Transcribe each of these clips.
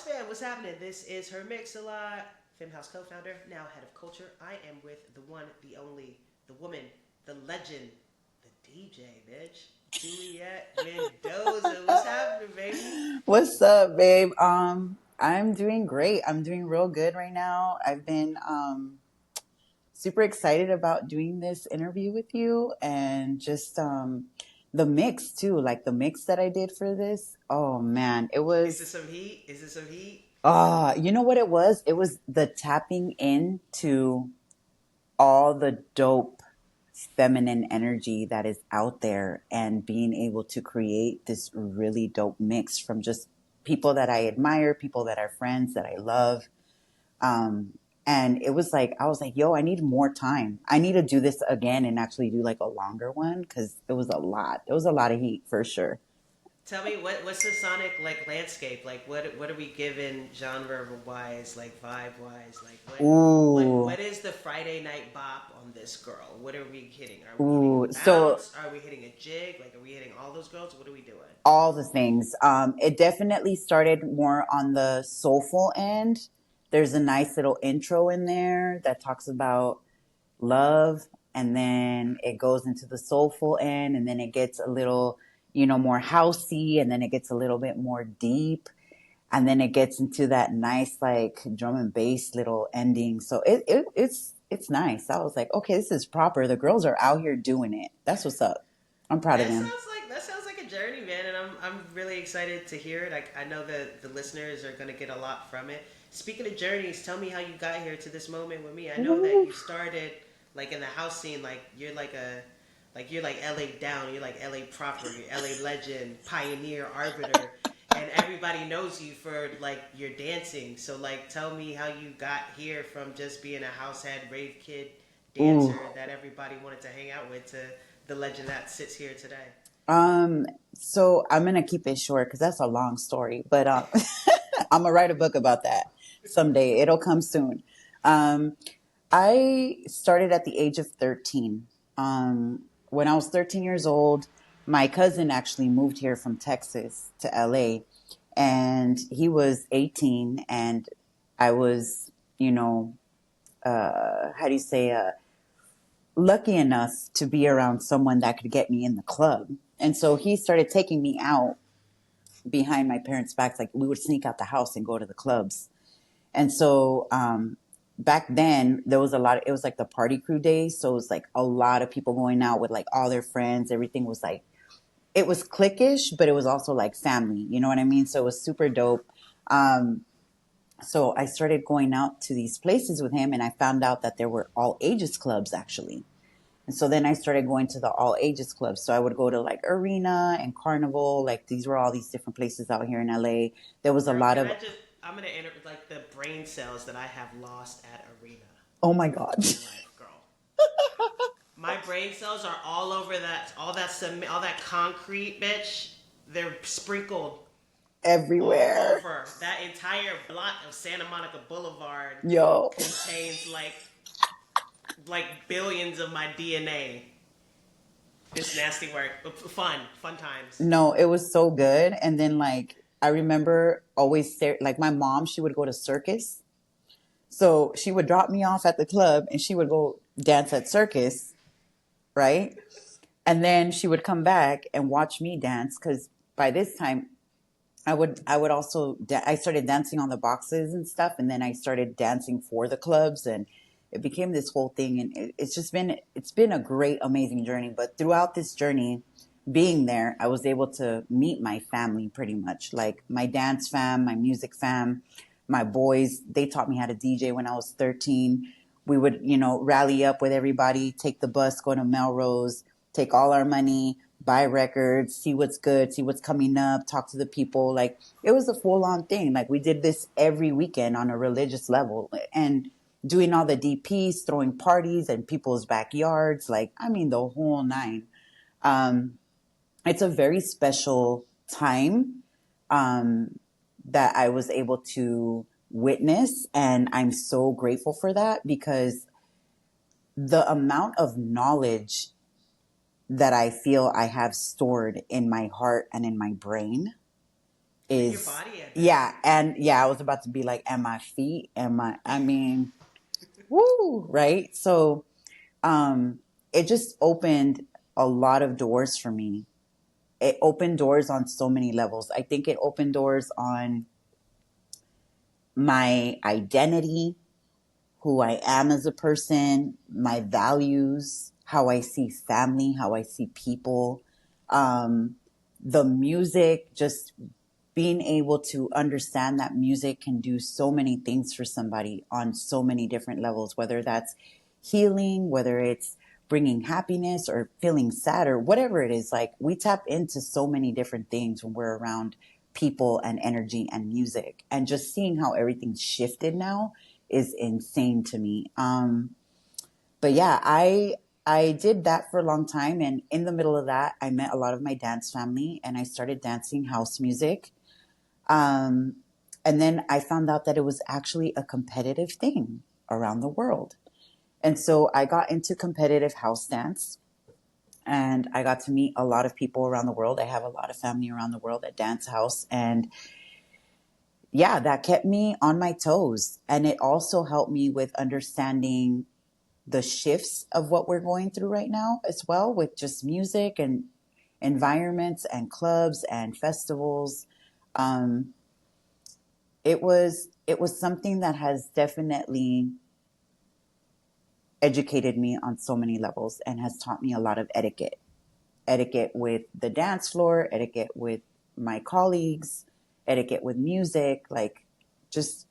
Fam, what's happening? This is her mix a lot. Femme co-founder, now head of culture. I am with the one, the only, the woman, the legend, the DJ, bitch. Juliet Mendoza. What's happening, baby? What's up, babe? I'm doing great. I'm doing real good right now. I've been super excited about doing this interview with you and just the mix too, like the mix that I did for this. Oh man, it Is this was some heat? Is this some heat? you know what it was? It was the tapping into all the dope feminine energy that is out there and being able to create this really dope mix from just people that I admire, people that are friends that I love. Um, and it was like, I was like, yo, I need more time. I need to do this again and actually do like a longer one because it was a lot. It was a lot of heat for sure. Tell me what's the sonic like landscape? Like what are we given genre wise, like vibe wise? Like Ooh, what is the Friday night bop on this girl? What are we hitting? Are we hitting ooh. a So bounce? Are we hitting a jig? Like are we hitting all those girls? What are we doing? all the things. It definitely started more on the soulful end. There's a nice little intro in there that talks about love, and then it goes into the soulful end, and then it gets a little, more housey, and then it gets a little bit more deep, and then it gets into that nice like drum and bass little ending. So it's nice. I was like, okay, this is proper. The girls are out here doing it. That's what's up. I'm proud of them. That sounds like a journey, man, and I'm really excited to hear it. I know that the listeners are gonna get a lot from it. Speaking of journeys, tell me how you got here to this moment with me. I know that Woo. you started like in the house scene, like you're like LA down, you're like LA proper, you're LA legend, pioneer, arbiter, and everybody knows you for like your dancing. So like, tell me how you got here from just being a house head, rave kid, Ooh. dancer that everybody wanted to hang out with to the legend that sits here today. Um, so I'm gonna keep it short because that's a long story, but I'm gonna write a book about that someday. It'll come soon. Um, I started at the age of 13. When I was 13 years old, my cousin actually moved here from Texas to LA, and he was 18, and I was, how do you say, lucky enough to be around someone that could get me in the club. And so he started taking me out behind my parents' backs. Like we would sneak out the house and go to the clubs. And so back then there was a lot of, it was like the party crew days. So it was like a lot of people going out with like all their friends. Everything was like, it was cliquish, but it was also like family. You know what I mean? So it was super dope. Um, so I started going out to these places with him and I found out that there were all ages clubs actually. And so then I started going to the all ages clubs. So I would go to like Arena and Carnival. Like these were all these different places out here in LA. There was a Girl, lot can of, I just? I'm gonna enter like the brain cells that I have lost at Arena oh my God, in life, girl. My brain cells are all over that, all that cement, all that concrete, bitch. They're sprinkled all everywhere. over. That entire block of Santa Monica Boulevard Yo. contains like billions of my DNA. It's nasty work, but fun times. No, it was so good. And then like, I remember always like my mom, she would go to circus. So she would drop me off at the club and she would go dance at circus, right? And then she would come back and watch me dance because by this time I would also I started dancing on the boxes and stuff, and then I started dancing for the clubs, and it became this whole thing. And it's been a great, amazing journey. But throughout this journey, being there, I was able to meet my family pretty much, like my dance fam, my music fam, my boys. They taught me how to DJ when I was 13. We would, rally up with everybody, take the bus, go to Melrose, take all our money, buy records, see what's good, see what's coming up, talk to the people. Like it was a full on thing. Like we did this every weekend on a religious level and doing all the DPs, throwing parties in people's backyards. Like, I mean, the whole nine. Um, it's a very special time that I was able to witness. And I'm so grateful for that because the amount of knowledge that I feel I have stored in my heart and in my brain And your is, body at that. yeah. And yeah, I was about to be like, and my feet, and I mean, woo, right? So, um, it just opened a lot of doors for me. It opened doors on so many levels. I think it opened doors on my identity, who I am as a person, my values, how I see family, how I see people, um, the music, just being able to understand that music can do so many things for somebody on so many different levels, whether that's healing, whether it's bringing happiness or feeling sad or whatever it is. Like we tap into so many different things when we're around people and energy and music, and just seeing how everything's shifted now is insane to me. But yeah, I did that for a long time, and in the middle of that, I met a lot of my dance family, and I started dancing house music. Um, and then I found out that it was actually a competitive thing around the world. And so I got into competitive house dance, and I got to meet a lot of people around the world. I have a lot of family around the world that dance house. And yeah, that kept me on my toes. And it also helped me with understanding the shifts of what we're going through right now as well, with just music and environments and clubs and festivals. Um, it was something that has definitely educated me on so many levels and has taught me a lot of etiquette with the dance floor, etiquette with my colleagues, etiquette with music, like just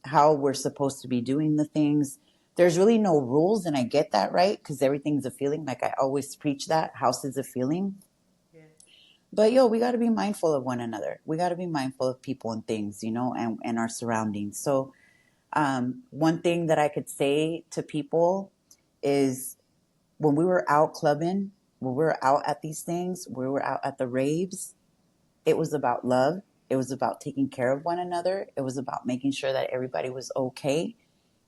how we're supposed to be doing the things. There's really no rules, and I get that, right? Because everything's a feeling. Like I always preach that house is a feeling. Yeah. But yo, we got to be mindful of one another. We got to be mindful of people and things, and our surroundings. So, one thing that I could say to people is when we were out clubbing, when we were out at these things, we were out at the raves, it was about love. It was about taking care of one another. It was about making sure that everybody was okay.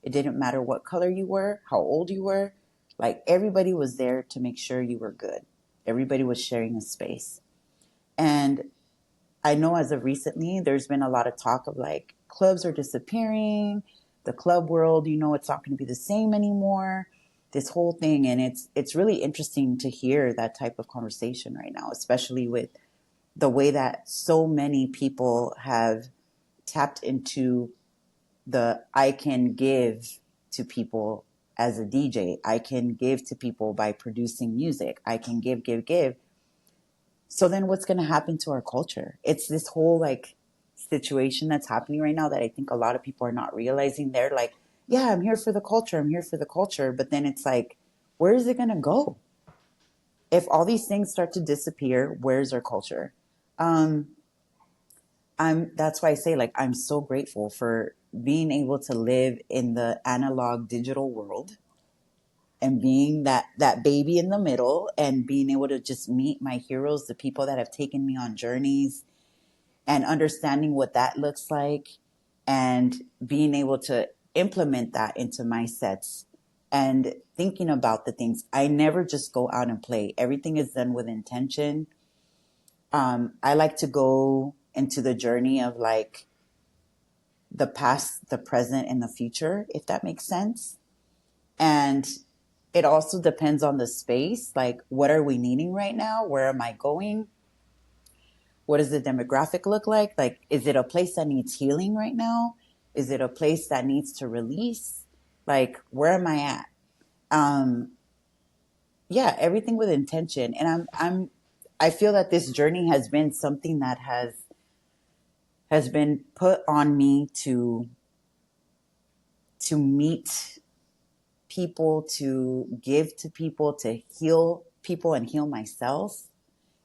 It didn't matter what color you were, how old you were. Like everybody was there to make sure you were good. Everybody was sharing a space. And I know as of recently, there's been a lot of talk of like clubs are disappearing, the club world, it's not going to be the same anymore. This whole thing, and it's really interesting to hear that type of conversation right now, especially with the way that so many people have tapped into the I can give to people as a DJ. I can give to people by producing music. I can give, give, give. So then what's going to happen to our culture? It's this whole like situation that's happening right now that I think a lot of people are not realizing. They're like, yeah, I'm here for the culture. I'm here for the culture. But then it's like, where is it going to go? If all these things start to disappear, where's our culture? Um, that's why I say like, I'm so grateful for being able to live in the analog digital world and being that baby in the middle and being able to just meet my heroes, the people that have taken me on journeys, and understanding what that looks like and being able to implement that into my sets and thinking about the things. I never just go out and play. Everything is done with intention. I like to go into the journey of like the past, the present, and the future, if that makes sense. And it also depends on the space. Like, what are we needing right now? Where am I going? What does the demographic look like? Like, is it a place that needs healing right now? Is it a place that needs to release? Like, where am I at? Um, yeah, everything with intention. And I feel that this journey has been something that has been put on me to meet people, to give to people, to heal people and heal myself.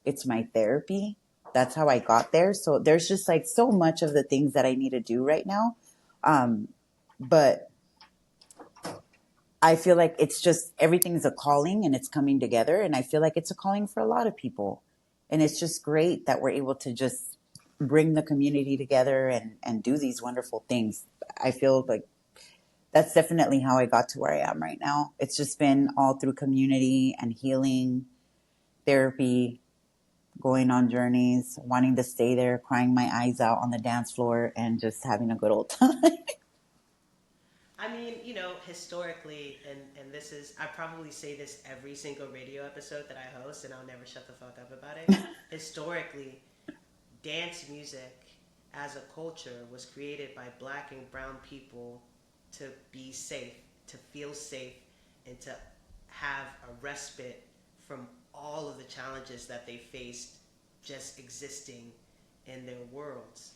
It's my therapy. That's how I got there. So there's just like so much of the things that I need to do right now. Um, but I feel like it's just everything's a calling and it's coming together. And I feel like it's a calling for a lot of people. And it's just great that we're able to just bring the community together and do these wonderful things. I feel like that's definitely how I got to where I am right now. It's just been all through community and healing, therapy, going on journeys, wanting to stay there, crying my eyes out on the dance floor, and just having a good old time. I mean, historically, and this is, I probably say this every single radio episode that I host, and I'll never shut the fuck up about it. Historically, dance music as a culture was created by black and brown people to be safe, to feel safe, and to have a respite from all of the challenges that they faced just existing in their worlds.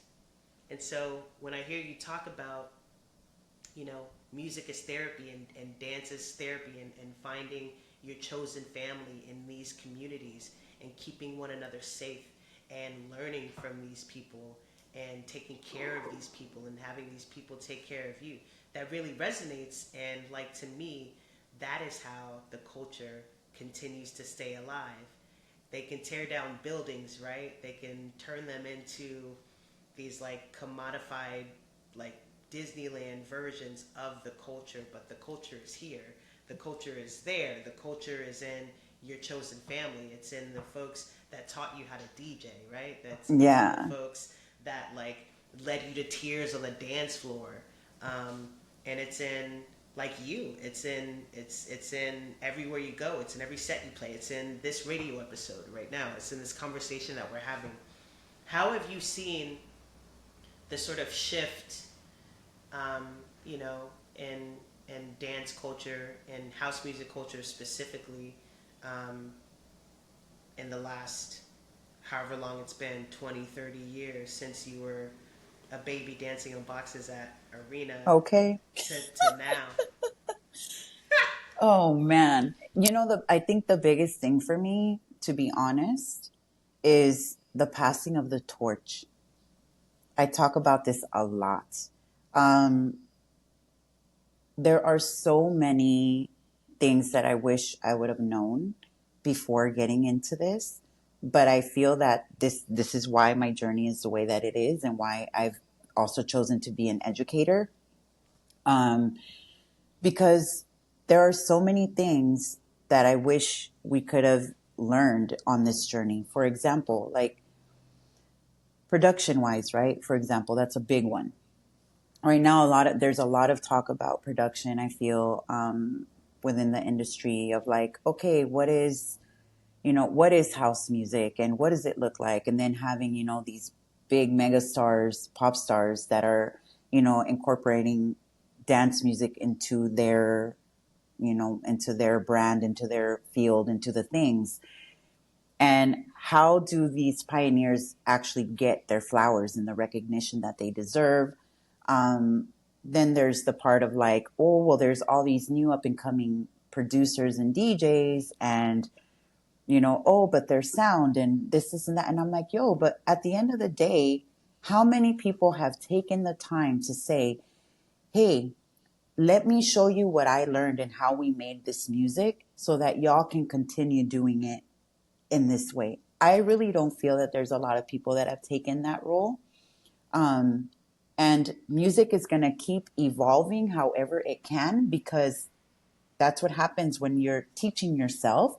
And so when I hear you talk about, music is therapy and dance is therapy, and finding your chosen family in these communities and keeping one another safe and learning from these people and taking care of these people and having these people take care of you, that really resonates. And like, to me, that is how the culture continues to stay alive. They can tear down buildings, right? They can turn them into these like commodified, like Disneyland versions of the culture, but the culture is here. The culture is there. The culture is in your chosen family. It's in the folks that taught you how to DJ, right? It's in the Yeah. folks that like led you to tears on the dance floor, and it's in like you. It's in everywhere you go. It's in every set you play. It's in this radio episode right now. It's in this conversation that we're having. How have you seen the sort of shift, um, you know, in dance culture and house music culture specifically, um, in the last however long it's been, 20, 30 years since you were a baby dancing on boxes at arena Okay. to now? Oh man. I think the biggest thing for me, to be honest, is the passing of the torch. I talk about this a lot. Um, there are so many things that I wish I would have known before getting into this, but I feel that this is why my journey is the way that it is, and why I've also chosen to be an educator. Um, because there are so many things that I wish we could have learned on this journey. For example, like production wise, right? For example, that's a big one. Right now, there's a lot of talk about production. I feel within the industry of like, okay, what is house music and what does it look like? And then having these big mega stars, pop stars that are incorporating dance music into their brand, into their field, into the things. And how do these pioneers actually get their flowers and the recognition that they deserve? Um, then there's the part of like, oh, well, there's all these new up and coming producers and DJs, and, oh, but their sound and this and that. And I'm like, yo, but at the end of the day, how many people have taken the time to say, hey, let me show you what I learned and how we made this music so that y'all can continue doing it in this way? I really don't feel that there's a lot of people that have taken that role. Um, and music is going to keep evolving however it can, because that's what happens when you're teaching yourself.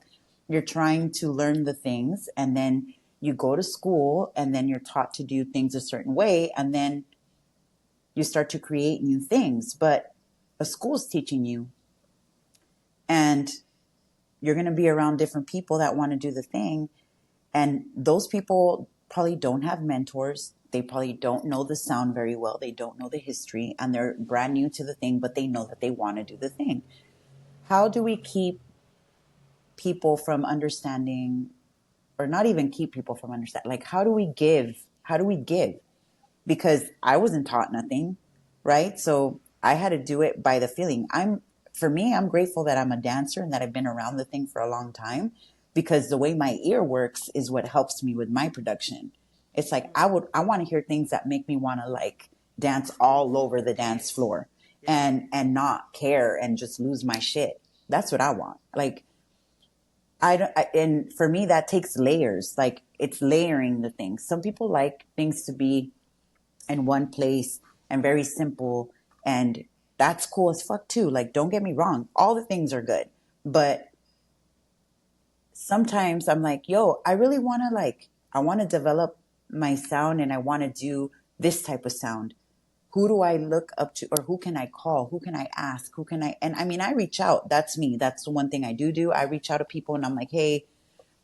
You're trying to learn the things, and then you go to school, and then you're taught to do things a certain way, and then you start to create new things. But a school's teaching you, and you're going to be around different people that want to do the thing. And those people probably don't have mentors. They probably don't know the sound very well. They don't know the history, and they're brand new to the thing, but they know that they want to do the thing. How do we keep people from understanding, or not even keep people from understanding? Like, how do we give? How do we give? Because I wasn't taught nothing, right? So I had to do it by the feeling. For me, I'm grateful that I'm a dancer and that I've been around the thing for a long time, because the way my ear works is what helps me with my production. It's like I want to hear things that make me want to like dance all over the dance Dance. floor Yeah. and not care and just lose my shit. That's what I want. Like I don't, and for me that takes layers. Like it's layering the things. Some people like things to be in one place and very simple, and that's cool as fuck too. Like don't get me wrong, all the things are good, but sometimes I'm like, yo, I really want to I want to develop my sound and I want to do this type of sound. Who do I look up to, or who can I call? Who can I ask? Who can I, and I mean, I reach out. That's me. That's the one thing I do. I reach out to people and I'm like, hey,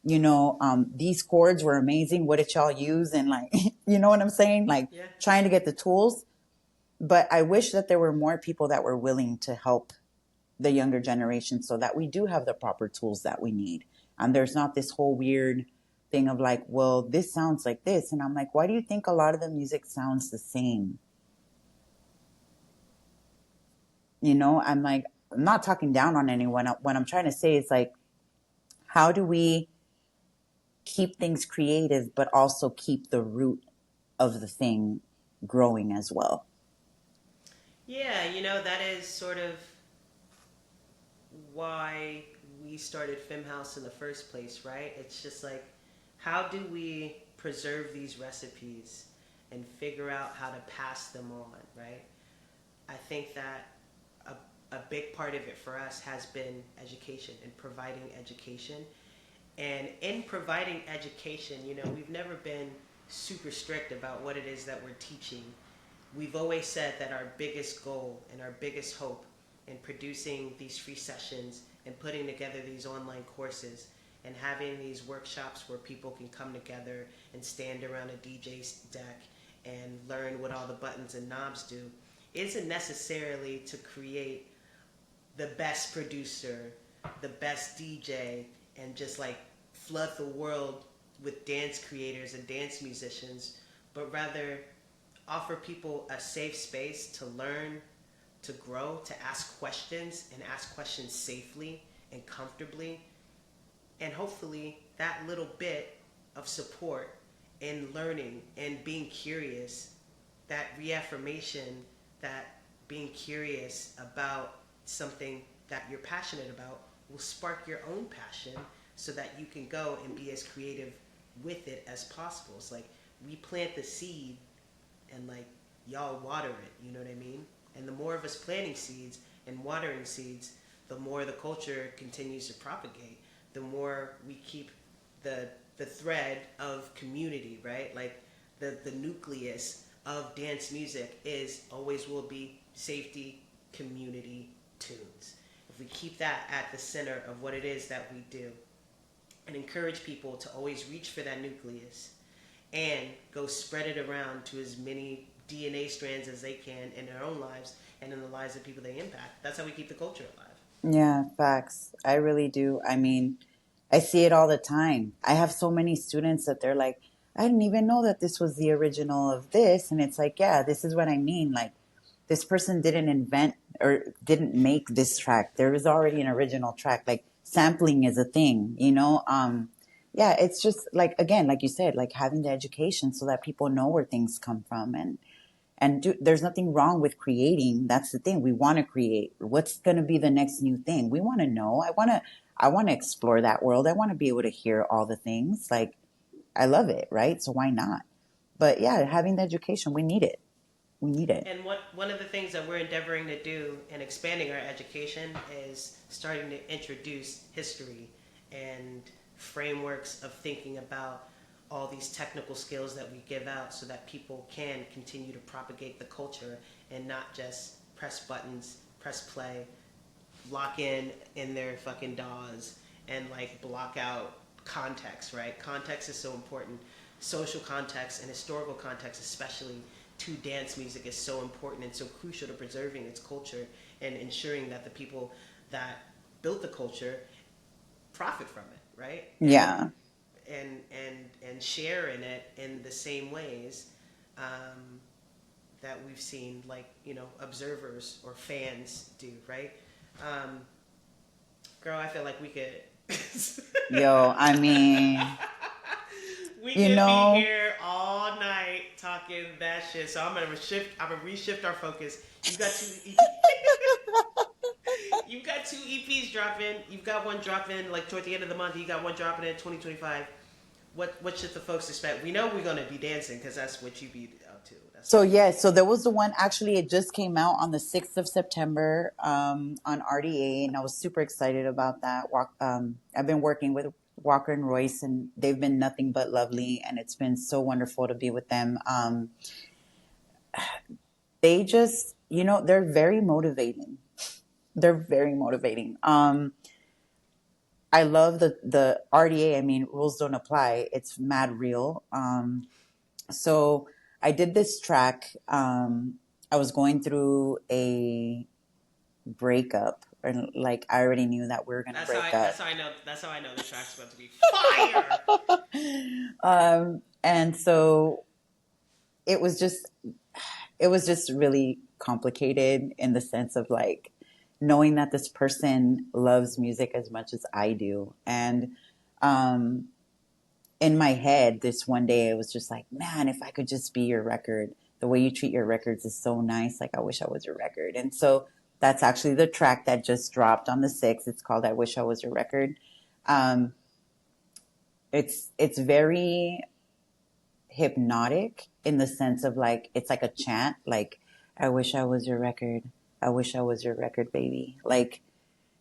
these chords were amazing. What did y'all use? And like, you know what I'm saying? Like Yeah. trying to get the tools. But I wish that there were more people that were willing to help the younger generation so that we do have the proper tools that we need. And there's not this whole weird thing of like, well, this sounds like this. And I'm like, why do you think a lot of the music sounds the same? I'm like, I'm not talking down on anyone. What I'm trying to say is like, how do we keep things creative, but also keep the root of the thing growing as well? Yeah, that is sort of why we started Femme House in the first place, right? It's just like, how do we preserve these recipes and figure out how to pass them on, right? I think that a big part of it for us has been education and providing education. And in providing education, we've never been super strict about what it is that we're teaching. We've always said that our biggest goal and our biggest hope in producing these free sessions and putting together these online courses and having these workshops where people can come together and stand around a DJ's deck and learn what all the buttons and knobs do isn't necessarily to create the best producer, the best DJ, and just like flood the world with dance creators and dance musicians, but rather offer people a safe space to learn, to grow, to ask questions, and ask questions safely and comfortably. And hopefully, that little bit of support in learning and being curious, that reaffirmation, that being curious about something that you're passionate about will spark your own passion so that you can go and be as creative with it as possible. It's like we plant the seed and like y'all water it, you know what I mean? And the more of us planting seeds and watering seeds, the more the culture continues to propagate, the more we keep the thread of community, right? Like the nucleus of dance music is always will be safety, community, tunes. If we keep that at the center of what it is that we do and encourage people to always reach for that nucleus and go spread it around to as many DNA strands as they can in their own lives and in the lives of people they impact. That's how we keep the culture alive. Yeah, facts. I really do. I mean, I see it all the time. I have so many students that they're like, I didn't even know that this was the original of this. And it's like, yeah, this is what I mean. Like, this person didn't invent or didn't make this track. There was already an original track. Like, sampling is a thing. Yeah, it's just like, again, like you said, like having the education so that people know where things come from, there's nothing wrong with creating. That's the thing. We want to create. What's going to be the next new thing? We want to know. I want to explore that world. I want to be able to hear all the things. Like, I love it, right? So why not? But yeah, having the education, we need it. We need it. And one of the things that we're endeavoring to do in expanding our education is starting to introduce history and frameworks of thinking about all these technical skills that we give out so that people can continue to propagate the culture and not just press buttons, press play, lock in their fucking DAWs and like block out context, right? Context is so important. Social context and historical context, especially to dance music, is so important and so crucial to preserving its culture and ensuring that the people that built the culture profit from it, right? Yeah. And share in it in the same ways that we've seen, like, observers or fans do, right? Girl, I feel like we could. Yo, I mean, We you could be know, here all night talking that shit. So I'm gonna reshift our focus. You got two. You've got two EPs dropping. You've got one dropping like toward the end of the month. You got one dropping in 2025. What should the folks expect? We know we're gonna be dancing because that's what you be up to. That's so what you yeah, do. so there was the one, actually it just came out on the 6th of September on RDA, and I was super excited about that. I've been working with Walker and Royce, and they've been nothing but lovely, and it's been so wonderful to be with them. They just, they're very motivating. They're very motivating. I love the RDA. I mean, rules don't apply. It's mad real. So I did this track. I was going through a breakup, and like I already knew that we were gonna break up. That's how I know. That's how I know the track's about to be fire. And so it was just really complicated in the sense of like knowing that this person loves music as much as I do. And in my head, this one day, it was just like, man, if I could just be your record, the way you treat your records is so nice. Like, I wish I was your record. And so that's actually the track that just dropped on the 6th. It's called I Wish I Was Your Record. Um, it's very hypnotic in the sense of like, it's like a chant, like, I wish I was your record. I wish I was your record, baby. Like,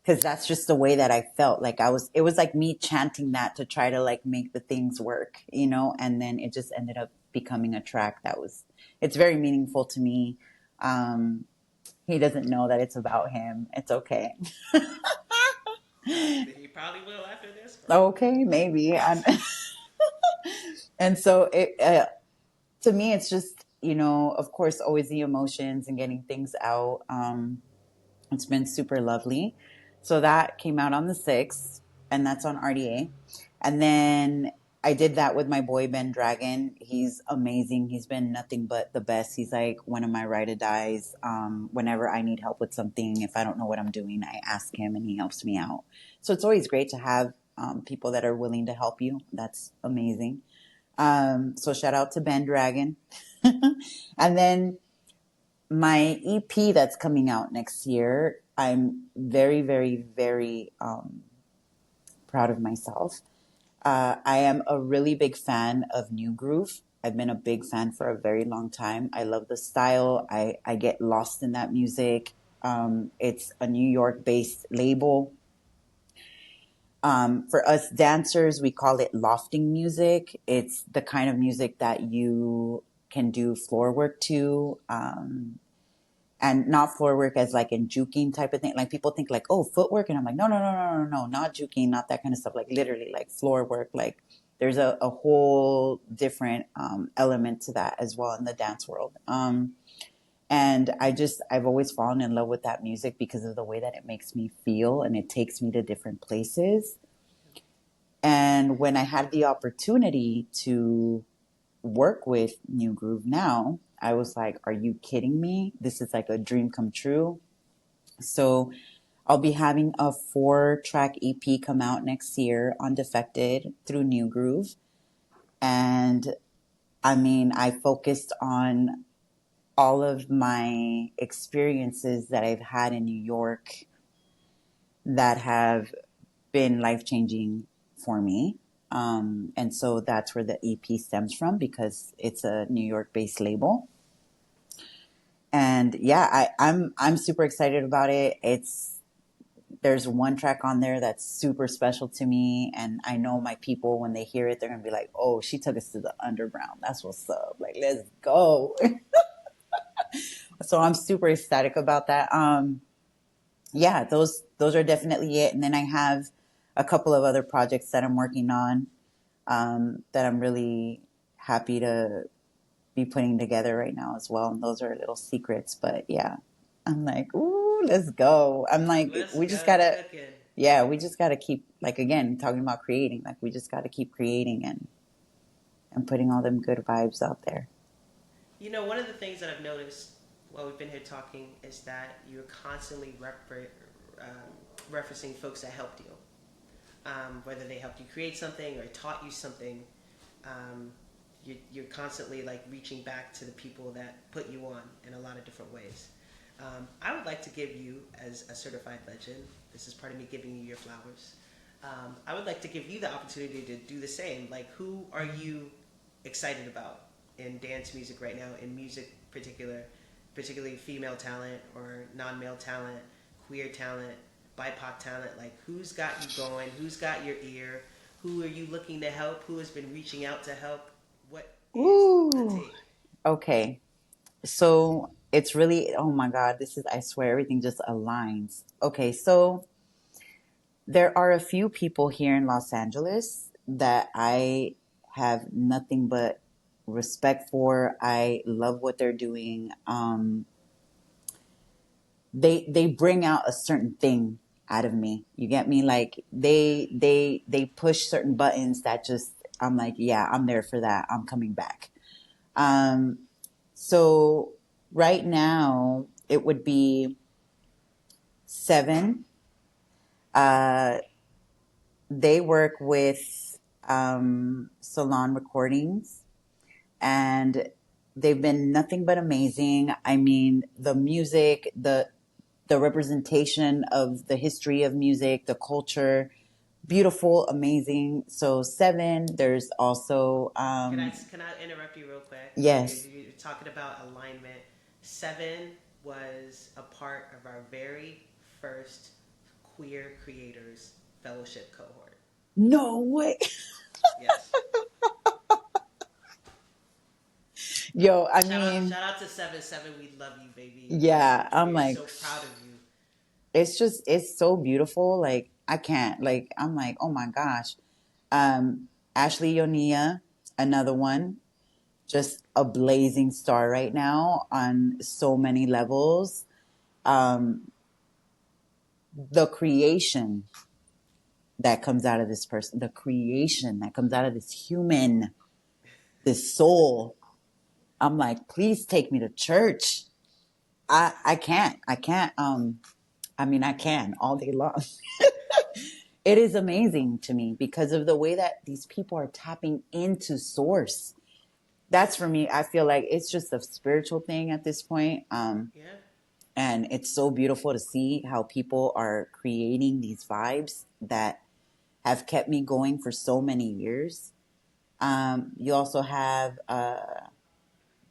because that's just the way that I felt. Like it was like me chanting that to try to like make the things work, and then it just ended up becoming a track it's very meaningful to me. He doesn't know that it's about him. It's okay. He probably will after this. Okay, maybe. And so to me, it's just, of course, always the emotions and getting things out. It's been super lovely. So that came out on the 6th, and that's on RDA. And then I did that with my boy, Ben Dragon. He's amazing. He's been nothing but the best. He's like one of my ride or dies. Whenever I need help with something, if I don't know what I'm doing, I ask him and he helps me out. So it's always great to have people that are willing to help you. That's amazing. So shout out to Ben Dragon. And then my EP that's coming out next year, I'm very, very, very proud of myself. I am a really big fan of New Groove. I've been a big fan for a very long time. I love the style. I get lost in that music. It's a New York-based label. For us dancers, we call it lofting music. It's the kind of music that you can do floor work to. And not floor work as like in juking type of thing. Like people think like, oh, footwork. And I'm like, no, no, no, no, no, no, not juking, not that kind of stuff. Like literally like floor work. Like there's a whole different element to that as well in the dance world. And I've always fallen in love with that music because of the way that it makes me feel and it takes me to different places. And when I had the opportunity to work with New Groove now, I was like, are you kidding me? This is like a dream come true. So I'll be having a 4-track EP come out next year on Defected through New Groove. And I mean, I focused on all of my experiences that I've had in New York that have been life-changing for me. And so that's where the EP stems from because it's a New York-based label. And yeah, I'm super excited about it. There's one track on there that's super special to me, and I know my people when they hear it, they're gonna be like, "Oh, she took us to the underground. That's what's up. Like, let's go." So I'm super ecstatic about that. Yeah, those are definitely it. And then I have a couple of other projects that I'm working on that I'm really happy to be putting together right now as well. And those are little secrets, but yeah, I'm like, ooh, let's go. I'm like, we just gotta, yeah, we just gotta keep, like, again, talking about creating, like, we just gotta keep creating and putting all them good vibes out there. One of the things that I've noticed while we've been here talking is that you're constantly referencing folks that helped you. Whether they helped you create something or taught you something, you're constantly like reaching back to the people that put you on in a lot of different ways. I would like to give you, as a certified legend, this is part of me giving you your flowers. I would like to give you the opportunity to do the same. Like, who are you excited about in dance music right now, in music particularly female talent or non-male talent, queer talent, BIPOC talent? Like, who's got you going? Who's got your ear? Who are you looking to help? Who has been reaching out to help? What is the Ooh. take? Okay. So it's really, oh my God, this is, I swear, everything just aligns. Okay. So there are a few people here in Los Angeles that I have nothing but respect for. I love what they're doing. They bring out a certain thing out of me. You get me? Like they push certain buttons that just I'm like, yeah, I'm there for that. I'm coming back. Um, so right now it would be Seven. Uh, they work with Salon Recordings, and they've been nothing but amazing. I mean, the music, the representation of the history of music, the culture, beautiful, amazing. So Seven, there's also Can I interrupt you real quick? yes. You're talking about alignment. Seven was a part of our very first queer creators fellowship cohort. No way. Yes. Yo, I Shout out, mean, shout out to Seven. Seven, we love you, baby. yeah, I'm We're like so proud of you. it's just it's so beautiful. Like I can't like I'm like, oh my gosh. Ashley Yonia, another one, just a blazing star right now on so many levels. Um, the creation that comes out of this person, the creation that comes out of this human, this soul. I'm like, please take me to church. I can't. I can't. I mean, I can all day long. It is amazing to me because of the way that these people are tapping into source. That's for me. I feel like it's just a spiritual thing at this point. Yeah. And it's so beautiful to see how people are creating these vibes that have kept me going for so many years. You also have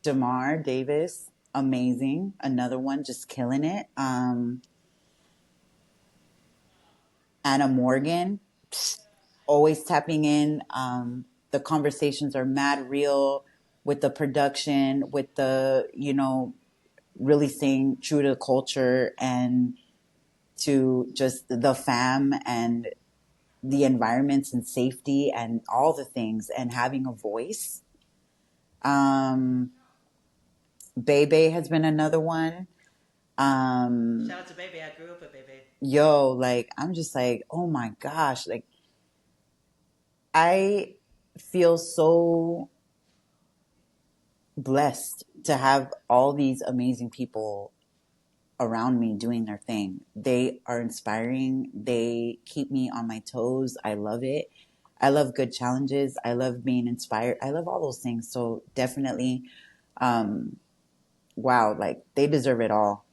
Damar Davis, amazing. Another one just killing it. Anna Morgan, always tapping in. The conversations are mad real with the production, with the, really staying true to culture and to just the fam and the environments and safety and all the things and having a voice. Um, Bebe has been another one. Shout out to Baby. I grew up with Baby. Yo, like, I'm just like, oh my gosh, like, I feel so blessed to have all these amazing people around me doing their thing. They are inspiring. They keep me on my toes. I love it. I love good challenges. I love being inspired. I love all those things. So definitely, um, wow, like they deserve it all.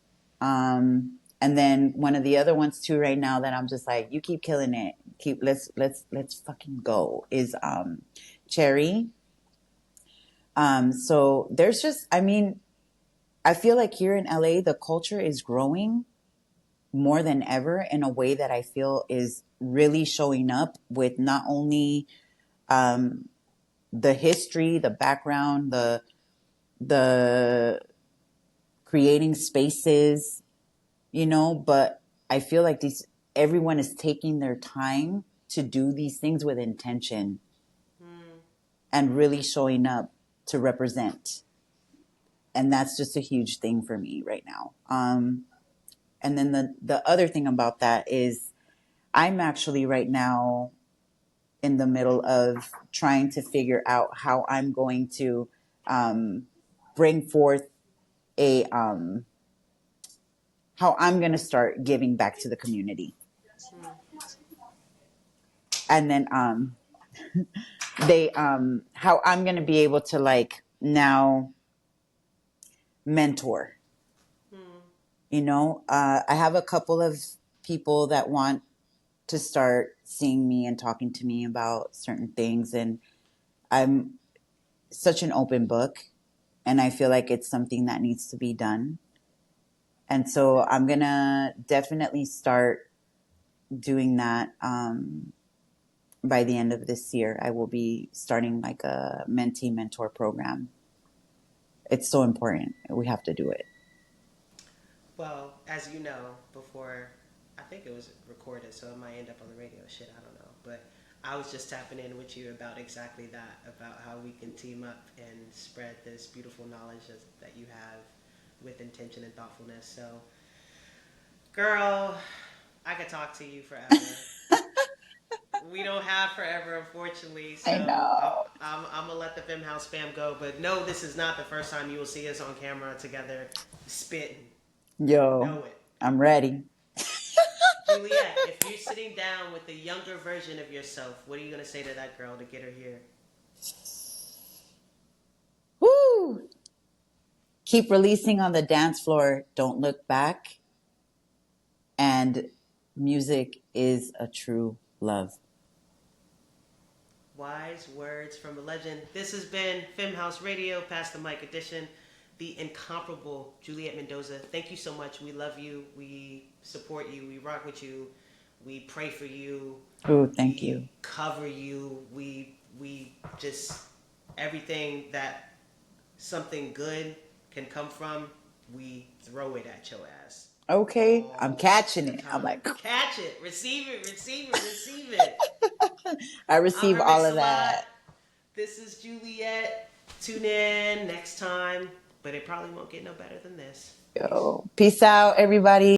And then one of the other ones too right now that I'm just like, you keep killing it. Let's fucking go is Cherry. So there's just, I mean, I feel like here in LA, the culture is growing more than ever in a way that I feel is really showing up with not only um, the history, the background, the creating spaces, but I feel like these everyone is taking their time to do these things with intention Hmm. and really showing up to represent. And that's just a huge thing for me right now. And then the other thing about that is I'm actually right now in the middle of trying to figure out how I'm going to um, bring forth a how I'm going to start giving back to the community. Hmm. And then they how I'm going to be able to like now mentor. Hmm. I have a couple of people that want to start seeing me and talking to me about certain things, and I'm such an open book, and I feel like it's something that needs to be done. And so I'm gonna definitely start doing that by the end of this year, I will be starting like a mentee mentor program. It's so important. We have to do it. Well, as you know, before, I think it was recorded, so it might end up on the radio. Shit, I don't know. But I was just tapping in with you about exactly that, about how we can team up and spread this beautiful knowledge that you have with intention and thoughtfulness. So, girl, I could talk to you forever. We don't have forever, unfortunately. I So know. I'm gonna let the Femme House fam go. But no, this is not the first time you will see us on camera together spitting. Yo, Know it. I'm ready. Juliet, if you're sitting down with a younger version of yourself, what are you gonna say to that girl to get her here? Woo! Keep releasing on the dance floor. Don't look back. And music is a true love. Wise words from a legend. This has been Femme House Radio, Pass the Mic edition. The incomparable Juliet Mendoza. Thank you so much. We love you. We support you. We rock with you. We pray for you. Oh, thank you. We cover you. We just everything that something good can come from, we throw it at your ass. Okay, I'm All catching the it. I'm time. like, Catch it, receive it, receive it, receive it. I I'm receive Hermit all of Salat. that. This is Juliet. Tune in next time, but it probably won't get no better than this. Peace. Yo, peace out, everybody.